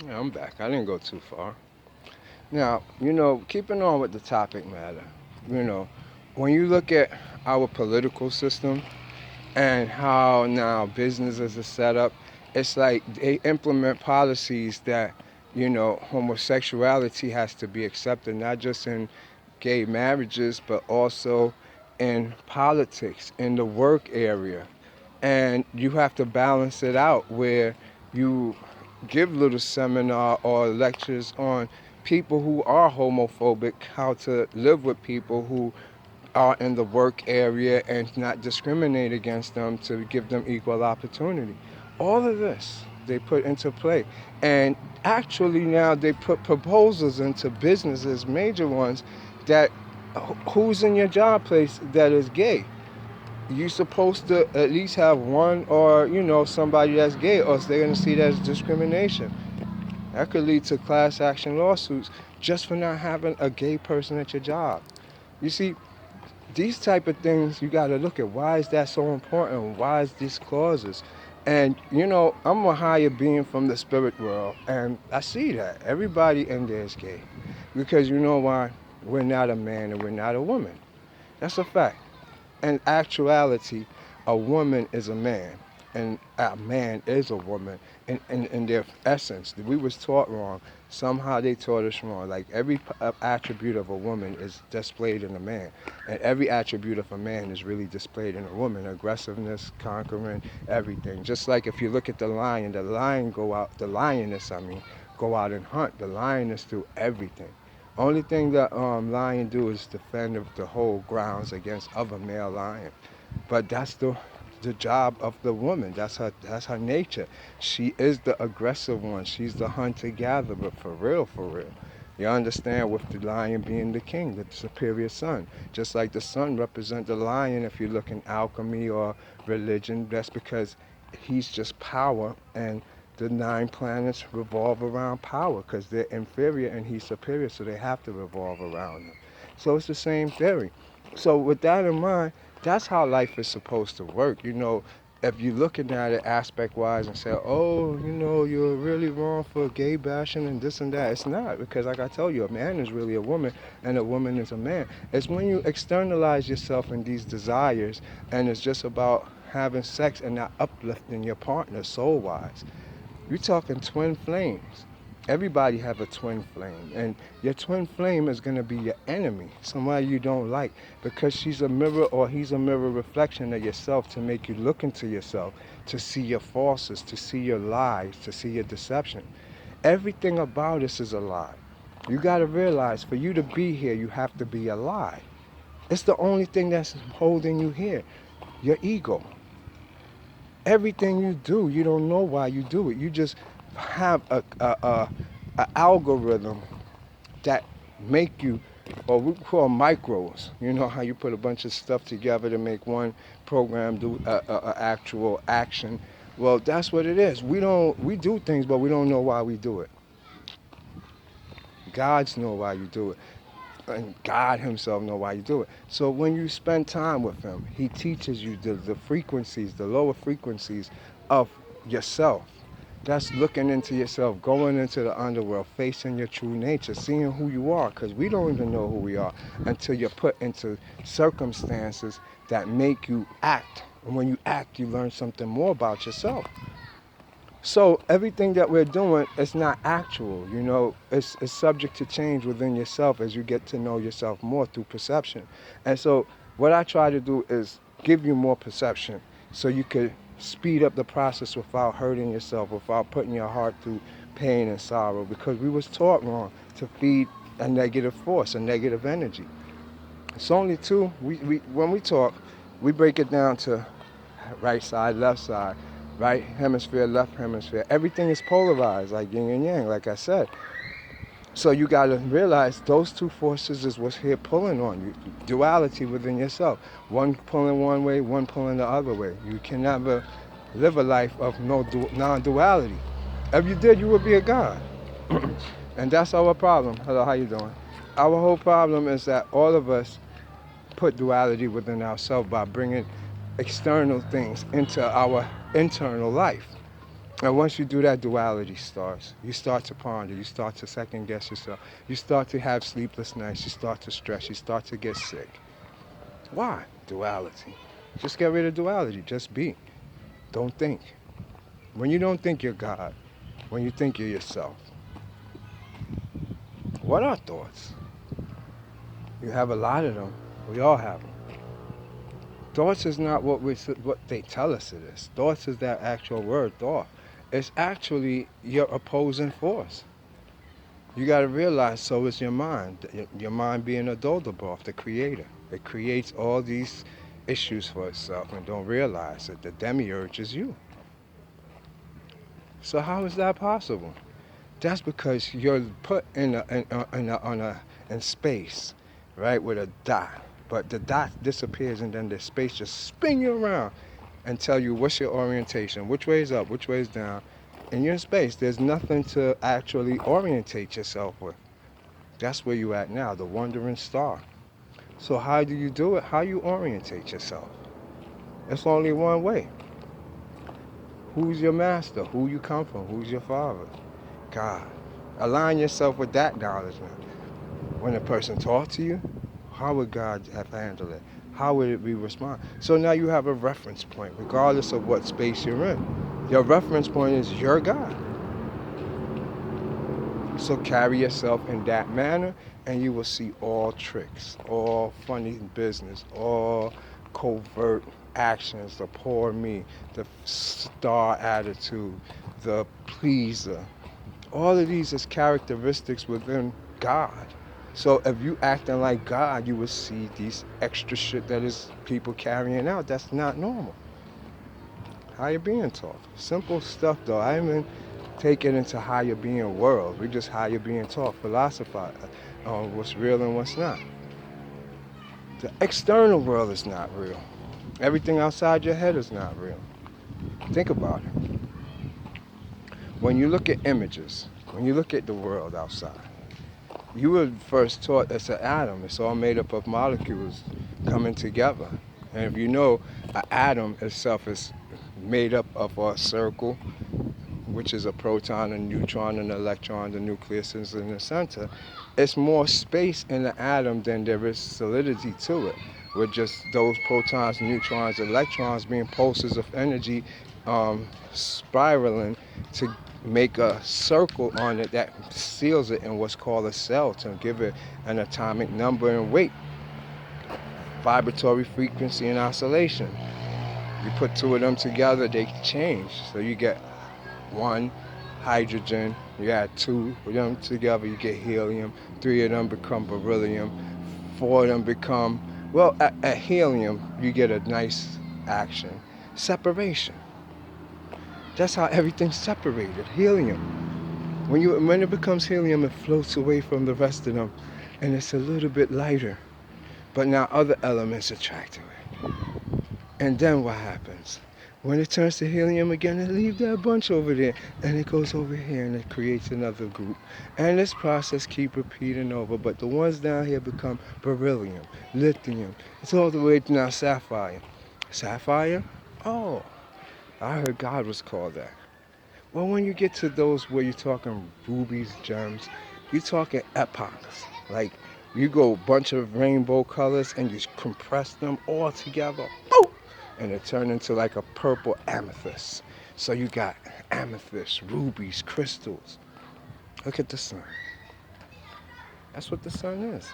Yeah, I'm back. I didn't go too far. Now, keeping on with the topic matter, you know, when you look at our political system and how now businesses are set up, it's like they implement policies that, homosexuality has to be accepted, not just in gay marriages, but also in politics, in the work area. And you have to balance it out where you give little seminar or lectures on people who are homophobic, how to live with people who are in the work area and not discriminate against them to give them equal opportunity. All of this they put into play. And actually now they put proposals into businesses, major ones, that who's in your job place that is gay. You supposed to at least have one or somebody that's gay, or else they're gonna see that as discrimination. That could lead to class action lawsuits just for not having a gay person at your job. You see, these type of things you got to look at. Why is that so important? Why is these clauses? And I'm a higher being from the spirit world, and I see that everybody in there is gay, because you know why? We're not a man and we're not a woman. That's a fact. In actuality, a woman is a man, and a man is a woman. In their essence, we was taught wrong. Somehow they taught us wrong. Like every attribute of a woman is displayed in a man, and every attribute of a man is really displayed in a woman: aggressiveness, conquering, everything. Just like if you look at the lion go out, the lioness, I mean, go out and hunt. The lioness do everything. Only thing that lion do is defend the whole grounds against other male lion. But that's the job of the woman. That's her nature. She is the aggressive one. She's the hunter gatherer, for real, for real. You understand, with the lion being the king, the superior sun. Just like the sun represents the lion, if you look in alchemy or religion, that's because he's just power, and the nine planets revolve around power because they're inferior and he's superior, so they have to revolve around him. So it's the same theory. So with that in mind, that's how life is supposed to work. If you're looking at it aspect wise and say, oh, you're really wrong for gay bashing and this and that, it's not, because like I told you, a man is really a woman and a woman is a man. It's when you externalize yourself in these desires and it's just about having sex and not uplifting your partner soul wise. You're talking twin flames. Everybody have a twin flame, and your twin flame is gonna be your enemy, somebody you don't like, because she's a mirror or he's a mirror reflection of yourself to make you look into yourself, to see your falses, to see your lies, to see your deception. Everything about us is a lie. You gotta realize, for you to be here, you have to be alive. It's the only thing that's holding you here, your ego. Everything you do, you don't know why you do it. You just have a algorithm that make you, or we call micros. You know how you put a bunch of stuff together to make one program do a actual action. Well, that's what it is. We do things, but we don't know why we do it. God's know why you do it, and God Himself know why you do it. So when you spend time with Him, He teaches you the frequencies, the lower frequencies of yourself. That's looking into yourself, going into the underworld, facing your true nature, seeing who you are, because we don't even know who we are until you're put into circumstances that make you act. And when you act, you learn something more about yourself. So everything that we're doing is not actual, it's subject to change within yourself as you get to know yourself more through perception. And so what I try to do is give you more perception so you could speed up the process without hurting yourself, without putting your heart through pain and sorrow, because we was taught wrong to feed a negative force, a negative energy. It's only two. We when we talk, we break it down to right side, left side, right hemisphere, left hemisphere. Everything is polarized, like yin and yang, like I said. So you got to realize those two forces is what's here pulling on you. Duality within yourself. One pulling one way, one pulling the other way. You can never live a life of no non-duality. If you did, you would be a god. And that's our problem. Hello, how you doing? Our whole problem is that all of us put duality within ourselves by bringing external things into our internal life. And once you do that, duality starts. You start to ponder. You start to second guess yourself. You start to have sleepless nights. You start to stress. You start to get sick. Why? Duality. Just get rid of duality. Just be. Don't think. When you don't think you're God, when you think you're yourself, what are thoughts? You have a lot of them. We all have them. Thoughts is not what they tell us it is. Thoughts is that actual word, thought. It's actually your opposing force. You got to realize, so is your mind. Your mind being a Doldabov, the creator. It creates all these issues for itself and don't realize that the demiurge is you. So how is that possible? That's because you're put in space, right, with a dot. But the dot disappears and then the space just spin you around and tell you what's your orientation, which way is up, which way is down. And you're in space. There's nothing to actually orientate yourself with. That's where you at now, the wandering star. So how do you do it? How you orientate yourself? It's only one way. Who's your master? Who you come from? Who's your father? God. Align yourself with that knowledge now. When a person talks to you, how would God have handled it? How would it be respond? So now you have a reference point, regardless of what space you're in. Your reference point is your God. So carry yourself in that manner, and you will see all tricks, all funny business, all covert actions, the poor me, the star attitude, the pleaser. All of these is characteristics within God. So if you acting like God, you will see these extra shit that is people carrying out. That's not normal. How you being taught? Simple stuff though. I even take it into higher being world. We just higher being taught, philosophize on what's real and what's not. The external world is not real. Everything outside your head is not real. Think about it. When you look at images, when you look at the world outside, you were first taught it's an atom. It's all made up of molecules coming together. And if you know, an atom itself is made up of a circle, which is a proton, a neutron, an electron, the nucleus is in the center. It's more space in the atom than there is solidity to it, with just those protons, neutrons, electrons being pulses of energy spiraling to make a circle on it that seals it in what's called a cell to give it an atomic number and weight, vibratory frequency and oscillation. You put two of them together, they change. So you get one hydrogen, you add two of them together, you get helium, three of them become beryllium, four of them become, well, at helium, you get a nice action. Separation. That's how everything's separated, helium. When it becomes helium, it floats away from the rest of them, and it's a little bit lighter. But now other elements attract to it. And then what happens? When it turns to helium again, it leaves that bunch over there, and it goes over here, and it creates another group. And this process keeps repeating over, but the ones down here become beryllium, lithium. It's all the way to now sapphire. Sapphire? Oh, I heard God was called that. Well, when you get to those where you're talking rubies, gems, you're talking epochs. Like, you go a bunch of rainbow colors and you compress them all together. Boom! And it turned into like a purple amethyst. So you got amethyst, rubies, crystals. Look at the sun. That's what the sun is.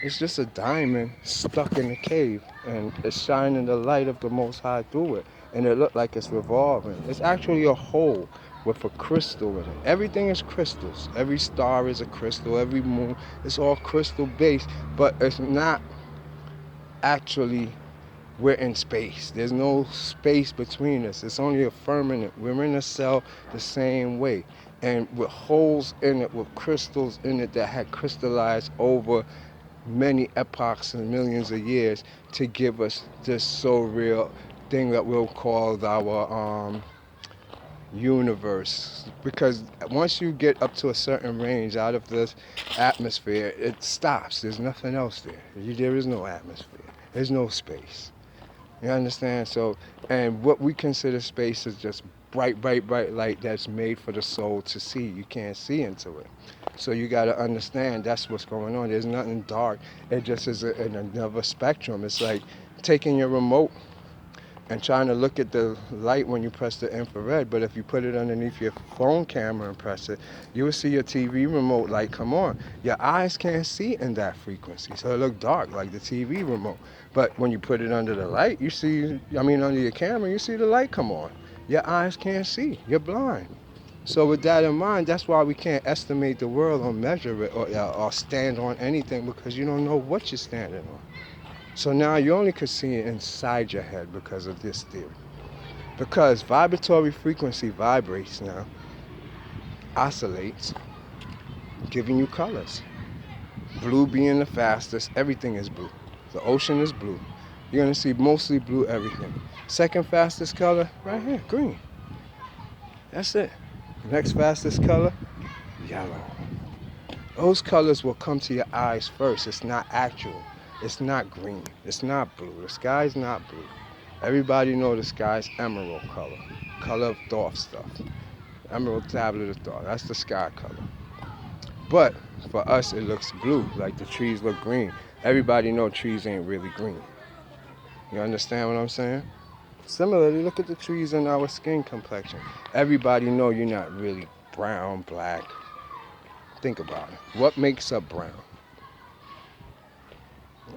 It's just a diamond stuck in a cave, and it's shining the light of the Most High through it, and it looked like it's revolving. It's actually a hole with a crystal in it. Everything is crystals. Every star is a crystal. Every moon, it's all crystal based, but it's not actually, we're in space. There's no space between us. It's only a firmament. We're in a cell the same way, and with holes in it, with crystals in it that had crystallized over many epochs and millions of years to give us this so real thing that we'll call our universe. Because once you get up to a certain range out of this atmosphere, it stops. There's nothing else there. There is no atmosphere. There's no space. You understand? So, and what we consider space is just bright, bright, bright light that's made for the soul to see. You can't see into it. So you got to understand that's what's going on. There's nothing dark. It just is another spectrum. It's like taking your remote and trying to look at the light when you press the infrared, but if you put it underneath your phone camera and press it, you will see your TV remote light come on. Your eyes can't see in that frequency, so it look dark like the TV remote. But when you put it under the light, you see, under your camera, you see the light come on. Your eyes can't see, you're blind. So with that in mind, that's why we can't estimate the world or measure it or stand on anything, because you don't know what you're standing on. So now you only could see it inside your head because of this theory. Because vibratory frequency vibrates now, oscillates, giving you colors. Blue being the fastest, everything is blue. The ocean is blue. You're going to see mostly blue everything. Second fastest color, right here, green. That's it. Next fastest color, yellow. Those colors will come to your eyes first. It's not actual. It's not green. It's not blue. The sky's not blue. Everybody know the sky's emerald color. Color of Thoth stuff. Emerald tablet of Thoth. That's the sky color. But for us, it looks blue, like the trees look green. Everybody know trees ain't really green. You understand what I'm saying? Similarly, look at the trees in our skin complexion. Everybody know you're not really brown, black. Think about it. What makes up brown?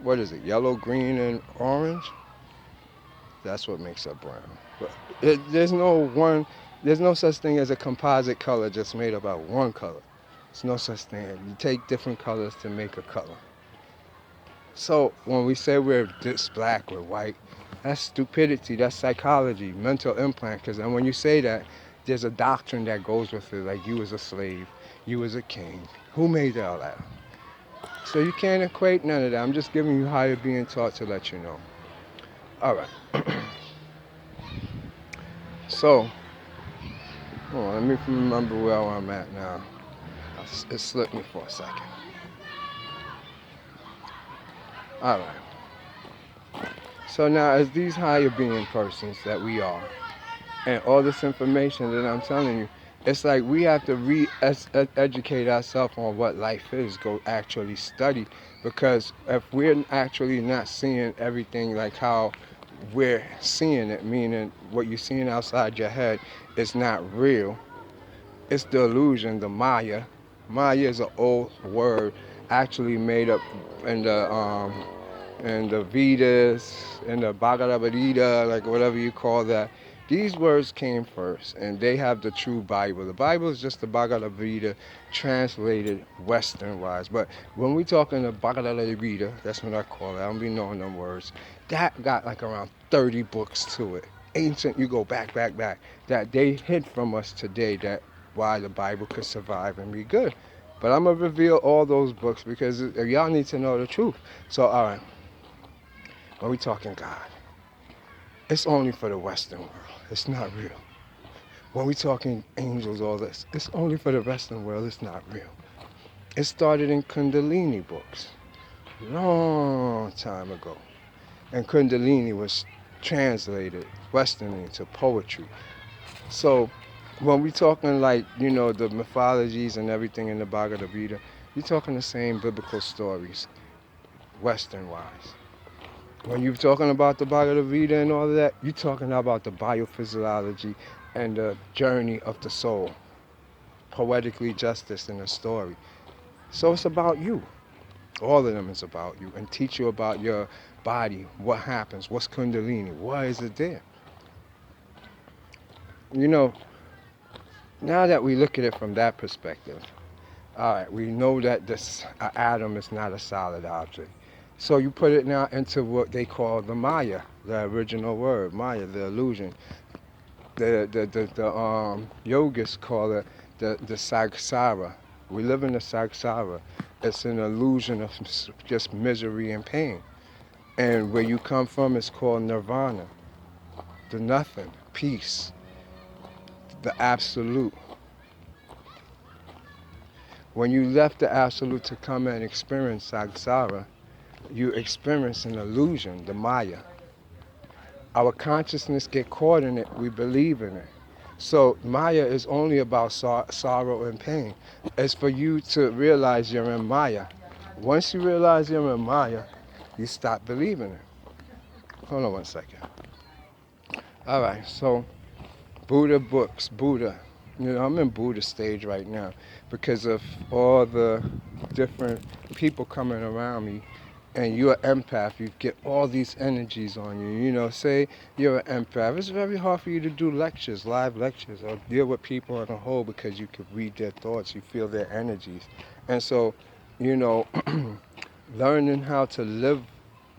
What is it? Yellow, green, and orange? That's what makes up brown. But there's no such thing as a composite color just made up out of one color. There's no such thing. You take different colors to make a color. So when we say we're this black, we're white, that's stupidity, that's psychology, mental implant. Because then when you say that, there's a doctrine that goes with it, like you was a slave, you was a king. Who made all that? So you can't equate none of that. I'm just giving you how you're being taught to let you know. All right. So, let me remember where I'm at now. It slipped me for a second. All right. So now, as these higher being persons that we are, and all this information that I'm telling you, it's like we have to re-educate ourselves on what life is, go actually study. Because if we're actually not seeing everything like how we're seeing it, meaning what you're seeing outside your head is not real, it's the illusion, the Maya. Maya is an old word actually made up in the Vedas, in the Bhagavad Gita, like whatever you call that. These words came first, and they have the true Bible. The Bible is just the Bhagavad Gita translated Western-wise. But when we talk in the Bhagavad Gita, that's what I call it. I don't be knowing them words. That got like around 30 books to it. Ancient, you go back, that they hid from us today, that why the Bible could survive and be good. But I'm going to reveal all those books because y'all need to know the truth. So, all right, when we talking God, it's only for the Western world. It's not real. When we talking angels, all this, it's only for the Western world. It's not real. It started in Kundalini books, long time ago. And Kundalini was translated Western into poetry. So when we talking like, the mythologies and everything in the Bhagavad Gita, you're talking the same biblical stories, Western-wise. When you're talking about the Bhagavad Gita and all of that, you're talking about the biophysiology and the journey of the soul, poetically justice in the story. So it's about you. All of them is about you, and teach you about your body, what happens, what's Kundalini, why is it there? Now that we look at it from that perspective, all right, we know that this atom is not a solid object. So you put it now into what they call the Maya, the original word, Maya, the illusion. The yogis call it the sagsara. We live in the sagsara. It's an illusion of just misery and pain. And where you come from is called nirvana, the nothing, peace, the absolute. When you left the absolute to come and experience sagsara, you experience an illusion, the Maya. Our consciousness get caught in it, we believe in it. So Maya is only about sorrow and pain. It's for you to realize you're in Maya. Once you realize you're in Maya, you stop believing it. Hold on one second. All right, so Buddha books, Buddha. I'm in Buddha stage right now because of all the different people coming around me. And you're an empath, you get all these energies on you. Say you're an empath. It's very hard for you to do lectures, live lectures, or deal with people on a whole because you can read their thoughts, you feel their energies. And so, you know, learning how to live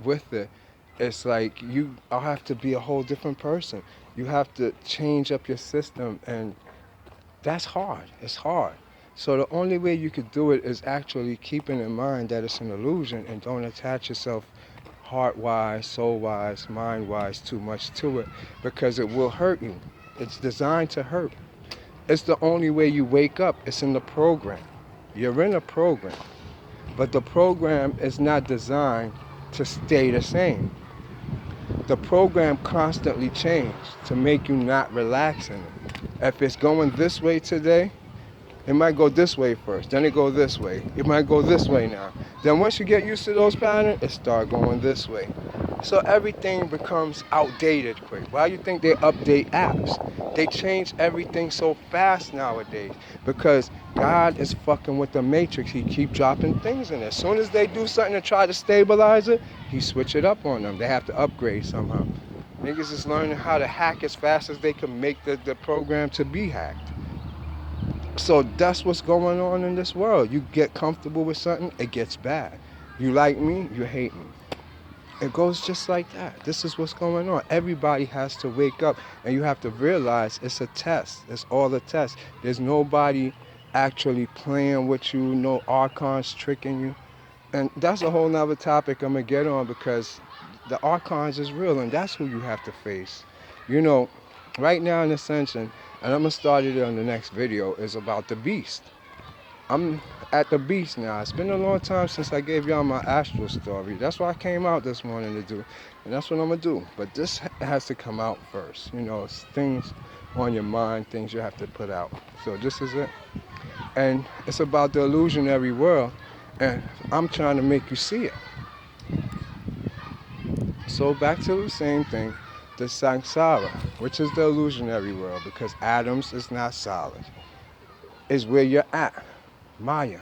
with it, it's like I'll have to be a whole different person. You have to change up your system, and that's hard. It's hard. So the only way you could do it is actually keeping in mind that it's an illusion and don't attach yourself heart-wise, soul-wise, mind-wise too much to it because it will hurt you. It's designed to hurt. It's the only way you wake up. It's in the program. You're in a program, but the program is not designed to stay the same. The program constantly changes to make you not relax in it. If it's going this way today, it might go this way first, then it go this way. It might go this way now. Then once you get used to those patterns, it start going this way. So everything becomes outdated quick. Why do you think they update apps? They change everything so fast nowadays because God is fucking with the matrix. He keep dropping things in there. As soon as they do something to try to stabilize it, he switch it up on them. They have to upgrade somehow. Niggas is learning how to hack as fast as they can make the program to be hacked. So that's what's going on in this world. You get comfortable with something, it gets bad. You like me, you hate me. It goes just like that. This is what's going on. Everybody has to wake up, and you have to realize it's a test. It's all a test. There's nobody actually playing with you, no archons tricking you. And that's a whole nother topic I'm going to get on because the archons is real, and that's who you have to face. Right now in Ascension, and I'm going to start it on the next video, is about the beast. I'm at the beast now. It's been a long time since I gave y'all my astral story. That's what I came out this morning to do. And that's what I'm going to do. But this has to come out first. It's things on your mind, things you have to put out. So this is it. And it's about the illusionary world. And I'm trying to make you see it. So back to the same thing. The samsara, which is the illusionary world, because atoms is not solid, is where you're at, Maya.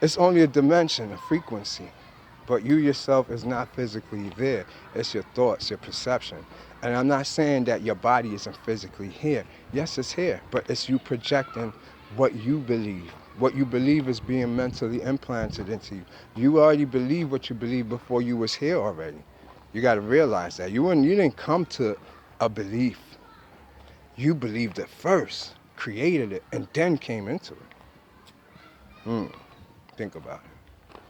It's only a dimension, a frequency, but you yourself is not physically there. It's your thoughts, your perception. And I'm not saying that your body isn't physically here. Yes, it's here, but it's you projecting what you believe. What you believe is being mentally implanted into you. You already believe what you believe before you was here already. You got to realize that. You didn't come to a belief. You believed it first, created it, and then came into it. Think about it.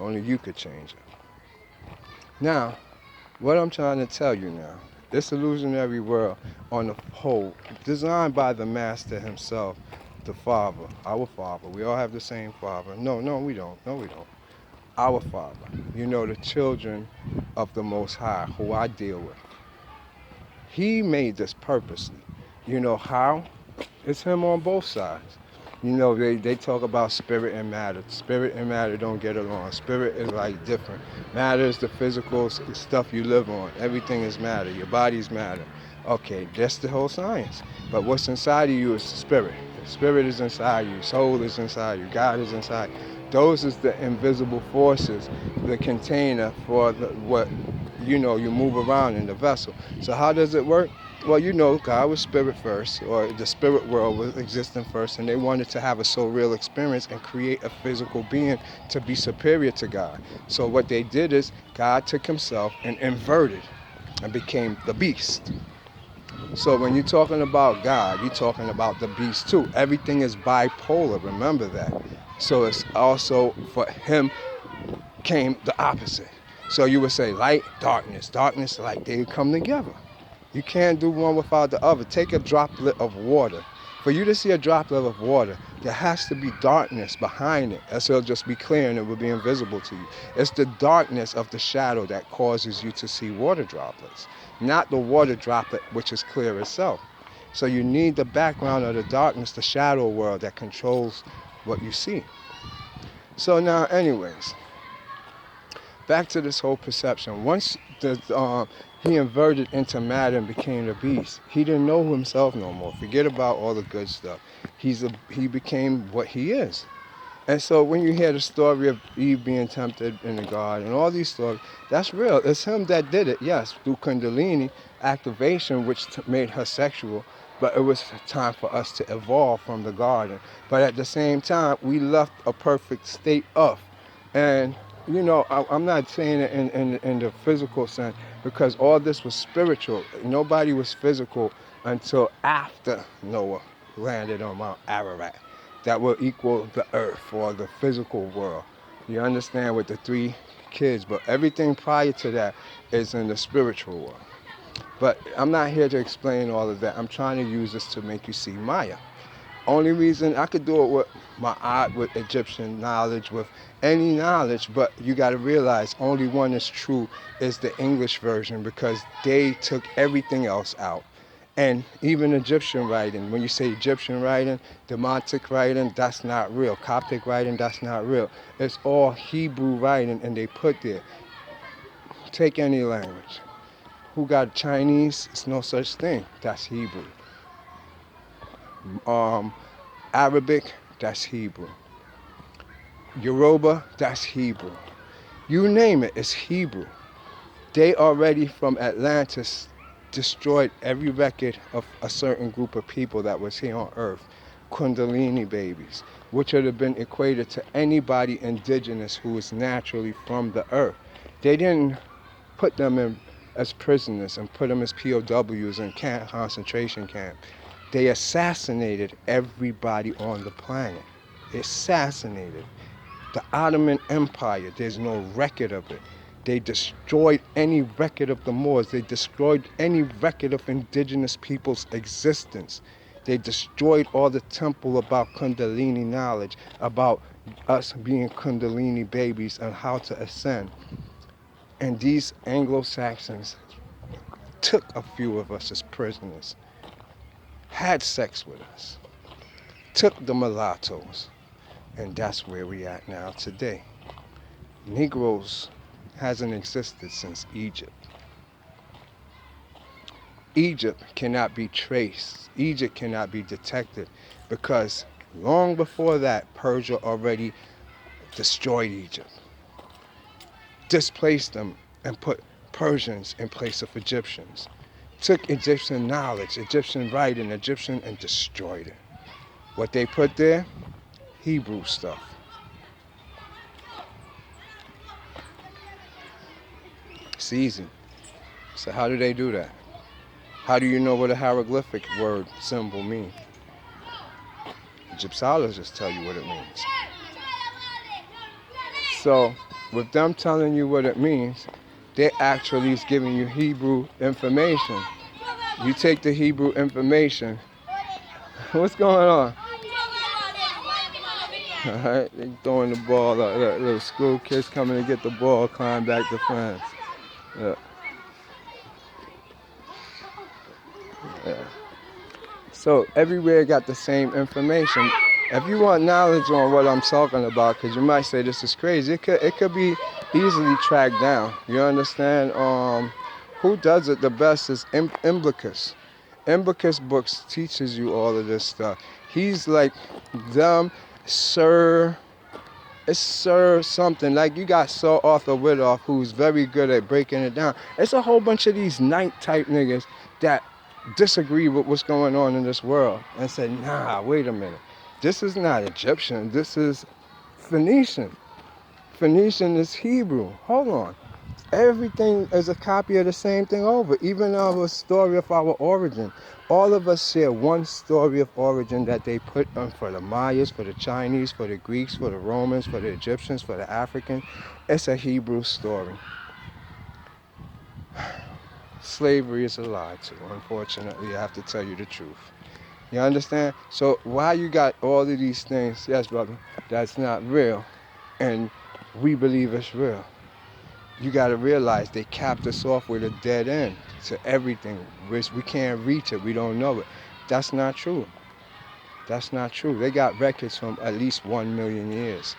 Only you could change it. Now, what I'm trying to tell you now, this illusionary world on the whole, designed by the master himself, the Father, our Father. We all have the same Father. No, we don't. No, we don't. Our Father, the children of the Most High, who I deal with. He made this purposely. You know how? It's him on both sides. They talk about spirit and matter. Spirit and matter don't get along. Spirit is like different. Matter is the physical stuff you live on. Everything is matter. Your body's matter. Okay, that's the whole science. But what's inside of you is spirit. Spirit is inside you. Soul is inside you. God is inside you. Those is the invisible forces, the container for what you move around in the vessel. So how does it work? Well, God was spirit first, or the spirit world was existing first, and they wanted to have a surreal experience and create a physical being to be superior to God. So what they did is God took himself and inverted and became the beast. So when you're talking about God, you're talking about the beast too. Everything is bipolar, remember that. So it's also for him came the opposite. So you would say light, darkness, light, they come together. You can't do one without the other. Take a droplet of water For you to see a droplet of water, there has to be darkness behind it, else it'll just be clear and it will be invisible to you. It's the darkness of the shadow that causes you to see water droplets, not the water droplet, which is clear itself. So you need the background of the darkness, the shadow world that controls what you see. So now, anyways, back to this whole perception. Once he inverted into matter and became the beast, he didn't know himself no more. Forget about all the good stuff. He became what he is. And so when you hear the story of Eve being tempted in the garden and all these stories, that's real. It's him that did it, yes, through Kundalini activation, which made her sexual. But it was time for us to evolve from the garden. But at the same time, we left a perfect state of. And, you know, I'm not saying it in the physical sense, because all this was spiritual. Nobody was physical until after Noah landed on Mount Ararat. That will equal the earth or the physical world. You understand, with the 3 kids. But everything prior to that is in the spiritual world. But I'm not here to explain all of that. I'm trying to use this to make you see Maya. Only reason I could do it with my art, with Egyptian knowledge, with any knowledge, but you got to realize only one is true is the English version, because they took everything else out. And even Egyptian writing, when you say Egyptian writing, Demotic writing, that's not real. Coptic writing, that's not real. It's all Hebrew writing, and they put there. Take any language. Who got Chinese? It's no such thing. That's Hebrew. Arabic, that's Hebrew. Yoruba, that's Hebrew. You name it, it's Hebrew. They already from Atlantis destroyed every record of a certain group of people that was here on Earth. Kundalini babies, which would have been equated to anybody indigenous who was naturally from the Earth. They didn't put them in as prisoners and put them as POWs in concentration camp. They assassinated everybody on the planet. Assassinated. The Ottoman Empire, there's no record of it. They destroyed any record of the Moors. They destroyed any record of indigenous people's existence. They destroyed all the temple about Kundalini knowledge, about us being Kundalini babies and how to ascend. And these Anglo-Saxons took a few of us as prisoners, had sex with us, took the mulattoes, and that's where we at now today. Negroes hasn't existed since Egypt. Egypt cannot be traced. Egypt cannot be detected, because long before that, Persia already destroyed Egypt, displaced them, and put Persians in place of Egyptians. Took Egyptian knowledge, Egyptian writing, Egyptian, and destroyed it. What they put there? Hebrew stuff. It's easy. So how do they do that? How do you know what a hieroglyphic word symbol means? Egyptologists tell you what it means. So with them telling you what it means, they actually is giving you Hebrew information. You take the Hebrew information. What's going on? Alright, they throwing the ball out. Little school kids coming to get the ball, climb back the fence. Yeah. Yeah. So everywhere got the same information. If you want knowledge on what I'm talking about, because you might say this is crazy, it could be easily tracked down. You understand? Who does it the best is Imblicus. Imblicus Books teaches you all of this stuff. He's like them, Sir something. Like you got Sir Arthur Whittoff, who's very good at breaking it down. It's a whole bunch of these knight type niggas that disagree with what's going on in this world and say, nah, wait a minute. This is not Egyptian. This is Phoenician. Phoenician is Hebrew. Hold on. Everything is a copy of the same thing over. Even our story of our origin. All of us share one story of origin that they put on for the Mayas, for the Chinese, for the Greeks, for the Romans, for the Egyptians, for the Africans. It's a Hebrew story. Slavery is a lie too. Unfortunately, I have to tell you the truth. You understand? So why you got all of these things, yes, brother, that's not real, and we believe it's real. You got to realize they capped us off with a dead end to everything, which we can't reach it. We don't know it. That's not true. That's not true. They got records from at least 1 million years.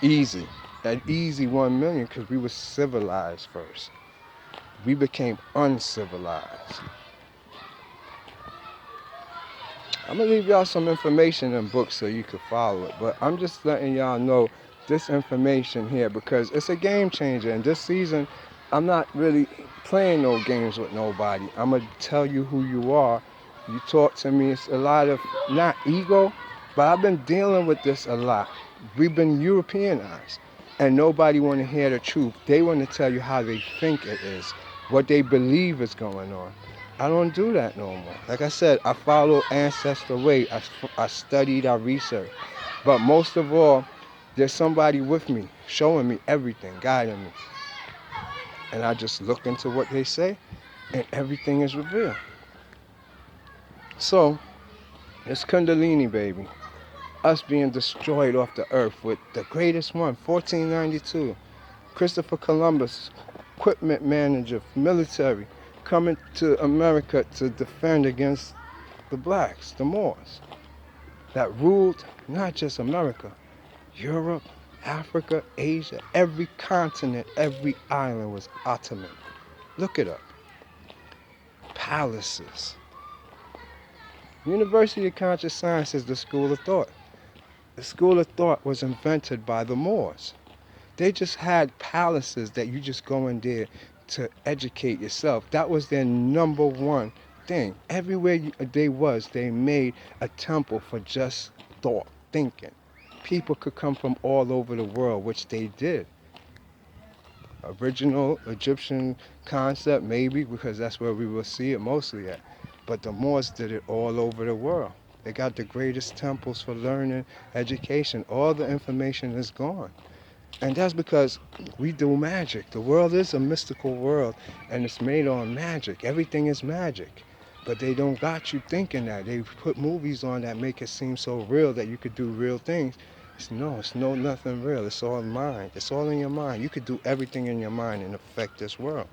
Easy. That easy 1 million because we were civilized first. We became uncivilized. I'm going to leave y'all some information in books so you can follow it. But I'm just letting y'all know this information here because it's a game changer. And this season, I'm not really playing no games with nobody. I'm going to tell you who you are. You talk to me. It's a lot of, not ego, but I've been dealing with this a lot. We've been Europeanized. And nobody want to hear the truth. They want to tell you how they think it is, what they believe is going on. I don't do that no more. Like I said, I follow ancestor way. I studied, I researched. But most of all, there's somebody with me, showing me everything, guiding me. And I just look into what they say, and everything is revealed. So, it's Kundalini, baby. Us being destroyed off the earth with the greatest one, 1492. Christopher Columbus, equipment manager, military, coming to America to defend against the blacks, the Moors, that ruled not just America, Europe, Africa, Asia, every continent, every island was Ottoman. Look it up. Palaces. University of Conscious Science is the school of thought. The school of thought was invented by the Moors. They just had palaces that you just go in there to educate yourself. That was their number one thing. Everywhere they made a temple for just thought, thinking. People could come from all over the world, which they did. Original Egyptian concept, maybe, because that's where we will see it mostly at. But the Moors did it all over the world. They got the greatest temples for learning, education. All the information is gone. And that's because we do magic. The world is a mystical world, and it's made on magic. Everything is magic. But they don't got you thinking that. They put movies on that make it seem so real that you could do real things. It's nothing real. It's all mind. It's all in your mind. You could do everything in your mind and affect this world.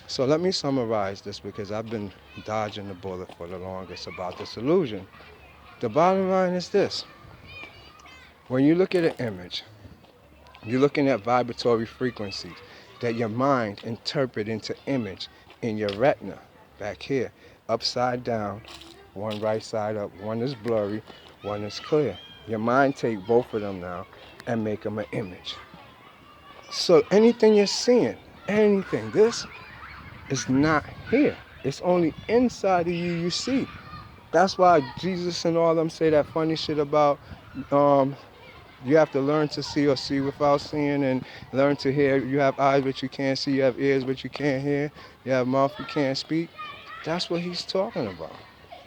So let me summarize this because I've been dodging the bullet for the longest about this illusion. The bottom line is this. When you look at an image, you're looking at vibratory frequencies that your mind interpret into image in your retina, back here, upside down, one right side up, one is blurry, one is clear. Your mind take both of them now and make them an image. So anything you're seeing, anything, this is not here. It's only inside of you see. That's why Jesus and all them say that funny shit about you have to learn to see or see without seeing, and learn to hear. You have eyes but you can't see, you have ears but you can't hear, you have mouth you can't speak. That's what he's talking about.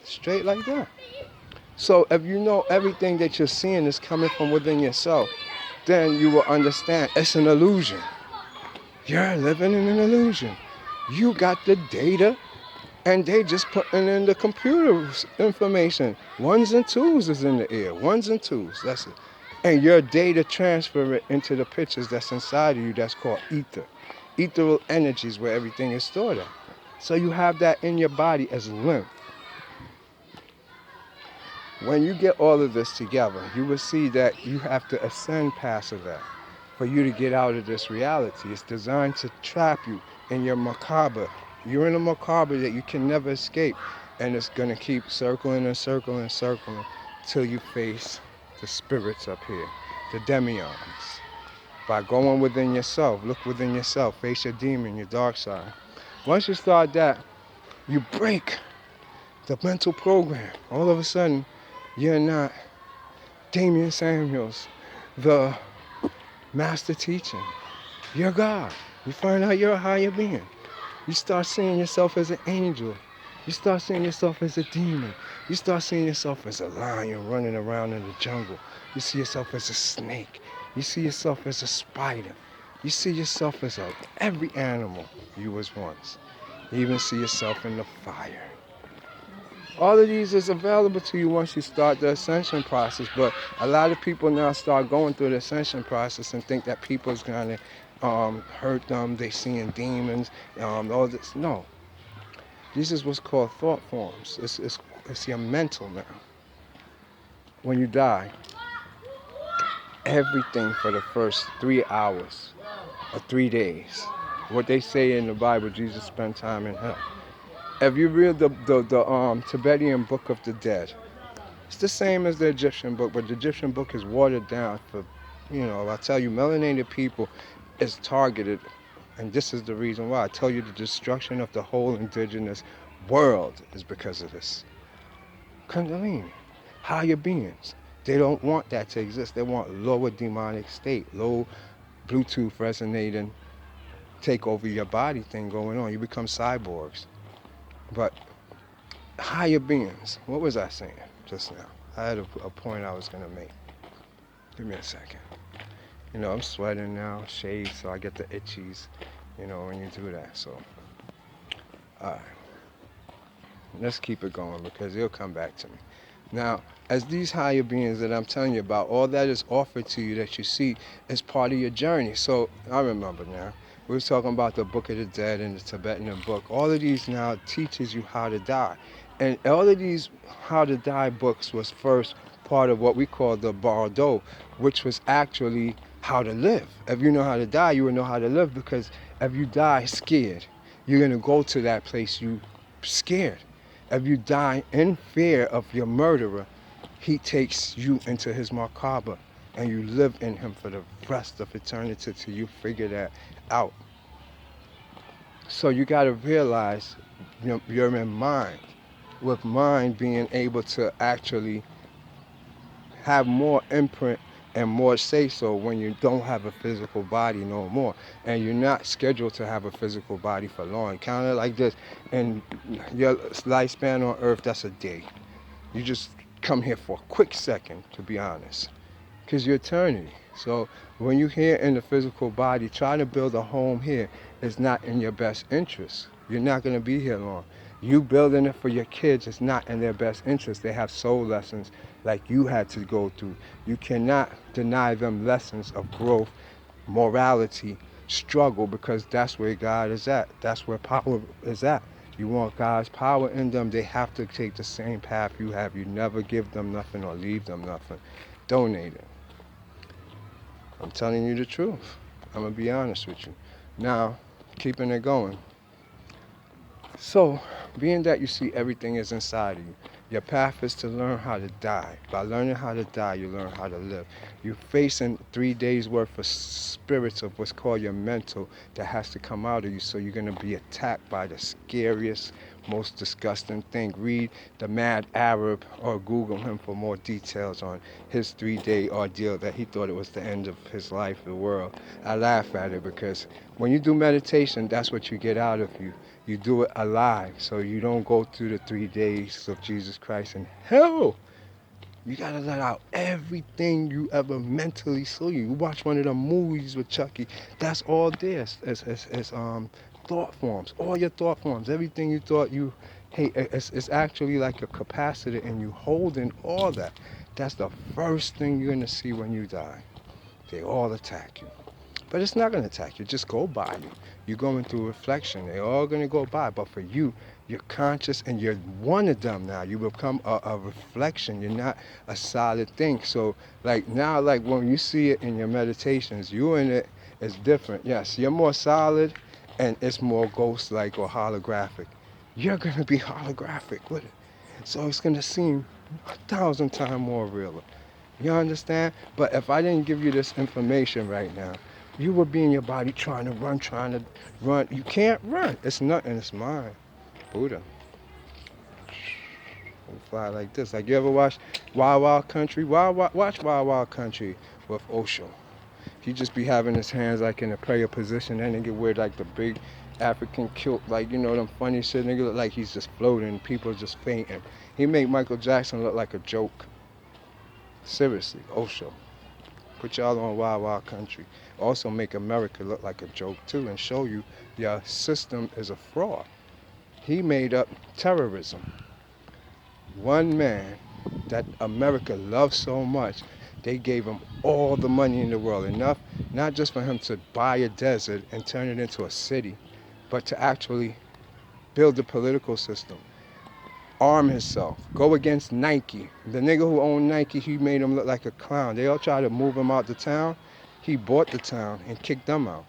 Straight like that. So if you know everything that you're seeing is coming from within yourself, then you will understand it's an illusion. You're living in an illusion. You got the data, and they just putting in the computer information. Ones and twos is in the air. Ones and twos. That's it. And your data transfer it into the pictures that's inside of you. That's called ether. Ethereal energy is where everything is stored at. So you have that in your body as lymph. When you get all of this together, you will see that you have to ascend past of that for you to get out of this reality. It's designed to trap you in your macabre. You're in a macabre that you can never escape, and it's going to keep circling and circling and circling till you face the spirits up here, the demions. By going within yourself, look within yourself, face your demon, your dark side. Once you start that, you break the mental program. All of a sudden, you're not Damian Samuels, the master teacher. You're God. You find out you're a higher being. You start seeing yourself as an angel. You start seeing yourself as a demon. You start seeing yourself as a lion running around in the jungle. You see yourself as a snake. You see yourself as a spider. You see yourself as every animal you was once. You even see yourself in the fire. All of these is available to you once you start the ascension process. But a lot of people now start going through the ascension process and think that people's gonna hurt them. They seeing demons, all this. No, this is what's called thought forms. It's your mental now. When you die, everything for the first 3 hours or 3 days. What they say in the Bible, Jesus spent time in hell. If you read the Tibetan Book of the Dead, it's the same as the Egyptian book, but the Egyptian book is watered down for, I tell you, melanated people is targeted, and this is the reason why. I tell you the destruction of the whole indigenous world is because of this. Kundalini, higher beings. They don't want that to exist. They want lower demonic state, low Bluetooth resonating, take over your body thing going on. You become cyborgs. But higher beings, what was I saying just now? I had a point I was going to make. Give me a second. I'm sweating now, shade, so I get the itchies, when you do that. So, alright. Let's keep it going because it'll come back to me. Now, as these higher beings that I'm telling you about, all that is offered to you that you see is part of your journey. So, I remember now. We were talking about the Book of the Dead and the Tibetan book. All of these now teaches you how to die. And all of these how to die books was first part of what we call the Bardo, which was actually how to live. If you know how to die, you will know how to live, because if you die scared, you're going to go to that place you scared. If you die in fear of your murderer, he takes you into his Merkaba, and you live in him for the rest of eternity till you figure that out. So you got to realize you're in mind, with mind being able to actually have more imprint and more say-so when you don't have a physical body no more, and you're not scheduled to have a physical body for long. Count it like this, and your lifespan on earth, that's a day. You just come here for a quick second, to be honest, because you're eternity. So when you're here in the physical body, trying to build a home here is not in your best interest. You're not going to be here long. You building it for your kids is not in their best interest. They have soul lessons like you had to go through. You cannot deny them lessons of growth, morality, struggle, because that's where God is at. That's where power is at. You want God's power in them, they have to take the same path you have. You never give them nothing or leave them nothing. Donate it. I'm telling you the truth. I'm going to be honest with you. Now, keeping it going. So, being that you see everything is inside of you, your path is to learn how to die. By learning how to die, you learn how to live. You're facing 3 days worth of spirits of what's called your mental that has to come out of you. So you're going to be attacked by the scariest, most disgusting thing. Read The Mad Arab or Google him for more details on his 3-day ordeal that he thought it was the end of his life, the world. I laugh at it because when you do meditation, that's what you get out of you. You do it alive, so you don't go through the 3 days of Jesus Christ in hell. You gotta let out everything you ever mentally saw. You watch one of the movies with Chucky, that's all there. It's thought forms, all your thought forms, everything you thought you hate. It's actually like a capacitor, and you holding all that. That's the first thing you're gonna see when you die. They all attack you. But it's not going to attack you. Just go by you. You're going through reflection. They're all going to go by. But for you, you're conscious and you're one of them now. You become a reflection. You're not a solid thing. So like now, like when you see it in your meditations, you in it is different. Yes, you're more solid and it's more ghost-like or holographic. You're going to be holographic with it. So it's going to seem 1,000 times more realer. You understand? But if I didn't give you this information right now, you would be in your body trying to run. You can't run. It's nothing. It's mine. Buddha. We fly like this. Like you ever watch Wild Wild Country? Watch Wild Wild Country with Osho. He just be having his hands like in a prayer position, and nigga wear like the big African kilt, like them funny shit. Nigga look like he's just floating. People just fainting. He made Michael Jackson look like a joke. Seriously, Osho. Put y'all on Wild Wild Country. Also make America look like a joke too, and show you your system is a fraud. He made up terrorism. one man that America loved so much. They gave him all the money in the world, enough not just for him to buy a desert and turn it into a city, but to actually build a political system, arm himself, go against Nike. The nigga who owned Nike, he made him look like a clown. They all tried to move him out the town. He bought the town and kicked them out.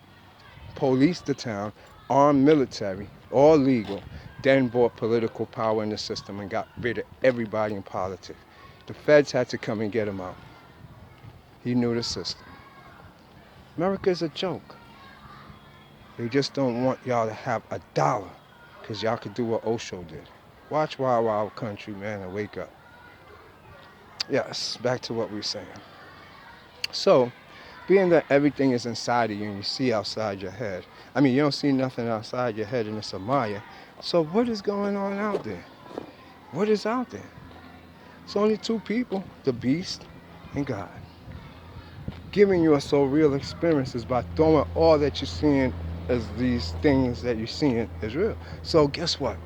Policed the town, armed military, all legal, then brought political power in the system and got rid of everybody in politics. The feds had to come and get him out. He knew the system. America is a joke. They just don't want y'all to have a dollar because y'all could do what Osho did. Watch Wild Wild Country, man, and wake up. Yes, back to what we were saying. So, being that everything is inside of you and you see outside your head, I mean, you don't see nothing outside your head and it's a Maya. So what is going on out there? What is out there? It's only two people, the beast and God. Giving you a so real experience is by throwing all that you're seeing as these things that you're seeing is real. So guess what?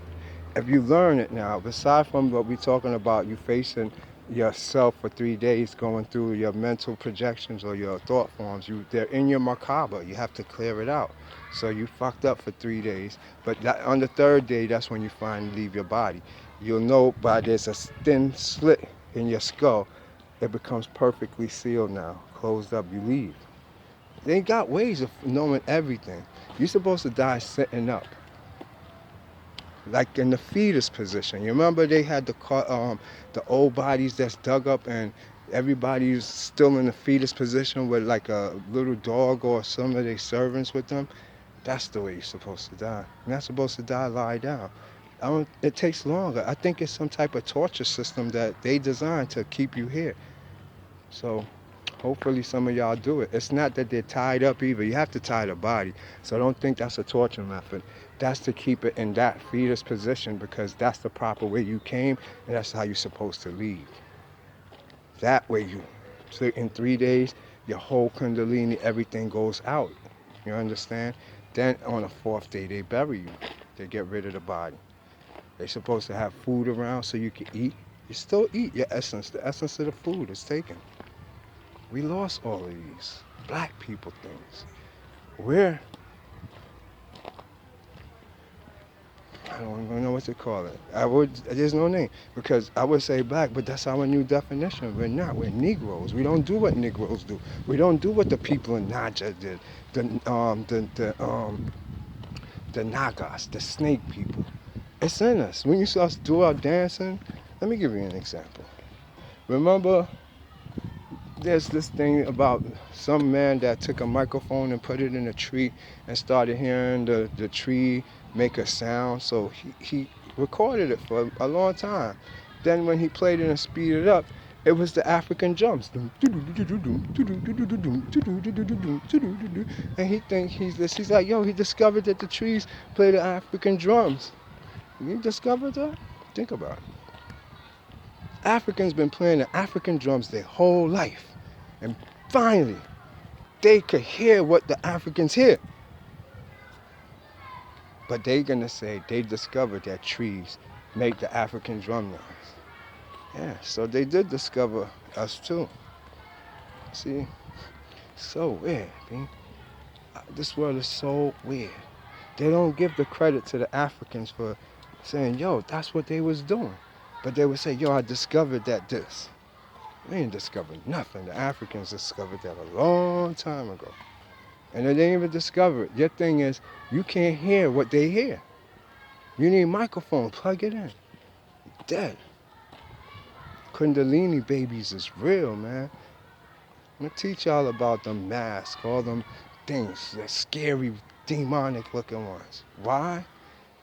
If you learn it now, aside from what we're talking about, you facing yourself for 3 days, going through your mental projections or your thought forms, they're in your macabre. You have to clear it out. So you fucked up for 3 days, but on the third day, that's when you finally leave your body. You'll know by there's a thin slit in your skull. It becomes perfectly sealed now, closed up. You leave. They got ways of knowing everything. You're supposed to die sitting up, like in the fetus position. You remember they had the old bodies that's dug up and everybody's still in the fetus position with like a little dog or some of their servants with them. That's the way you're supposed to die. You're not supposed to die lie down. It takes longer. I think it's some type of torture system that they designed to keep you here. So hopefully some of y'all do it. It's not that they're tied up either. You have to tie the body. So don't think that's a torture method. That's to keep it in that fetus position because that's the proper way you came and that's how you're supposed to leave. That way so in 3 days, your whole kundalini, everything goes out. You understand? Then on the fourth day, they bury you. They get rid of the body. They're supposed to have food around so you can eat. You still eat your essence. The essence of the food is taken. We lost all of these black people things. I don't even know what to call it. There's no name because I would say black, but that's our new definition. We're not. We're Negroes. We don't do what Negroes do. We don't do what the people in Naja did. The Nagas, the snake people. It's in us. When you saw us do our dancing, let me give you an example. Remember, there's this thing about some man that took a microphone and put it in a tree and started hearing the tree make a sound. So he recorded it for a long time. Then when he played it and speeded it up, it was the African drums. And he thinks he's like, yo, he discovered that the trees play the African drums. You discovered that? Think about it. Africans been playing the African drums their whole life. And finally, they could hear what the Africans hear. But they're going to say they discovered that trees make the African drum noise. Yeah, so they did discover us too. See? So weird, man. This world is so weird. They don't give the credit to the Africans for saying, yo, that's what they was doing. But they would say, yo, I discovered that this. They didn't discover nothing. The Africans discovered that a long time ago. And they didn't even discover it. Your thing is, you can't hear what they hear. You need a microphone, plug it in. You're dead. Kundalini babies is real, man. I'm going to teach y'all about them masks, all them things, the scary, demonic looking ones. Why?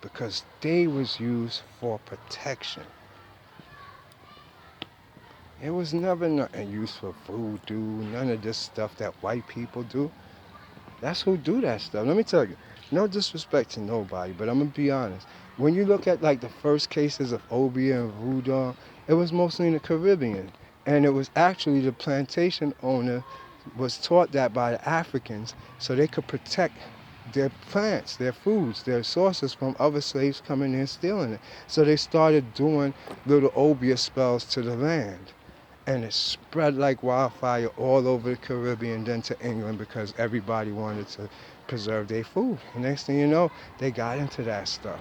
Because they was used for protection. It was never nothing used for voodoo, none of this stuff that white people do. That's who do that stuff. Let me tell you, no disrespect to nobody, but I'm going to be honest. When you look at like the first cases of obeah and voodoo, it was mostly in the Caribbean. And it was actually the plantation owner was taught that by the Africans so they could protect their plants, their foods, their sources from other slaves coming in and stealing it. So they started doing little obeah spells to the land. And it spread like wildfire all over the Caribbean, then to England, because everybody wanted to preserve their food. And next thing you know, they got into that stuff.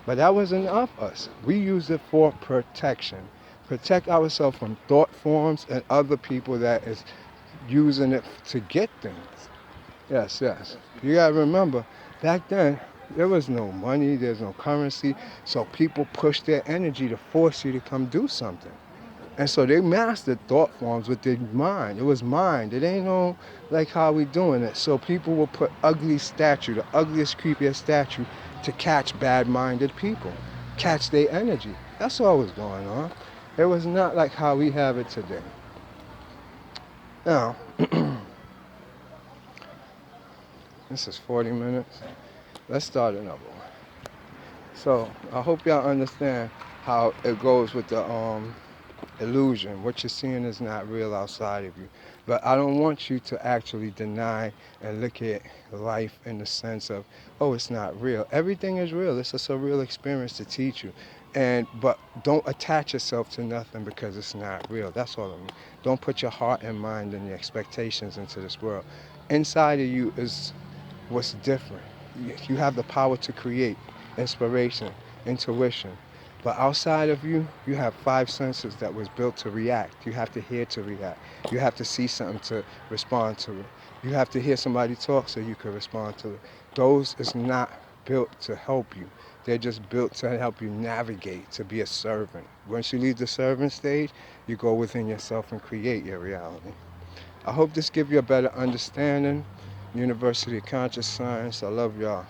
But that wasn't of us. We used it for protection. Protect ourselves from thought forms and other people that is using it to get things. Yes, yes. You gotta remember, back then, there was no money, there's no currency, so people pushed their energy to force you to come do something. And so they mastered thought forms with their mind. It was mind. It ain't no like how we doing it. So people will put ugly statue, the ugliest, creepiest statue, to catch bad-minded people, catch their energy. That's all was going on. It was not like how we have it today. Now, this is 40 minutes. Let's start another one. So I hope y'all understand how it goes with the illusion. What you're seeing is not real outside of you. But I don't want you to actually deny and look at life in the sense of, oh, it's not real. Everything is real. It's just a real experience to teach you. But don't attach yourself to nothing because it's not real. That's all I mean. Don't put your heart and mind and your expectations into this world. Inside of you is what's different. You have the power to create, inspiration, intuition. But outside of you, you have five senses that was built to react. You have to hear to react. You have to see something to respond to it. You have to hear somebody talk so you can respond to it. Those is not built to help you. They're just built to help you navigate, to be a servant. Once you leave the servant stage, you go within yourself and create your reality. I hope this gives you a better understanding. University of Conscious Science. I love y'all.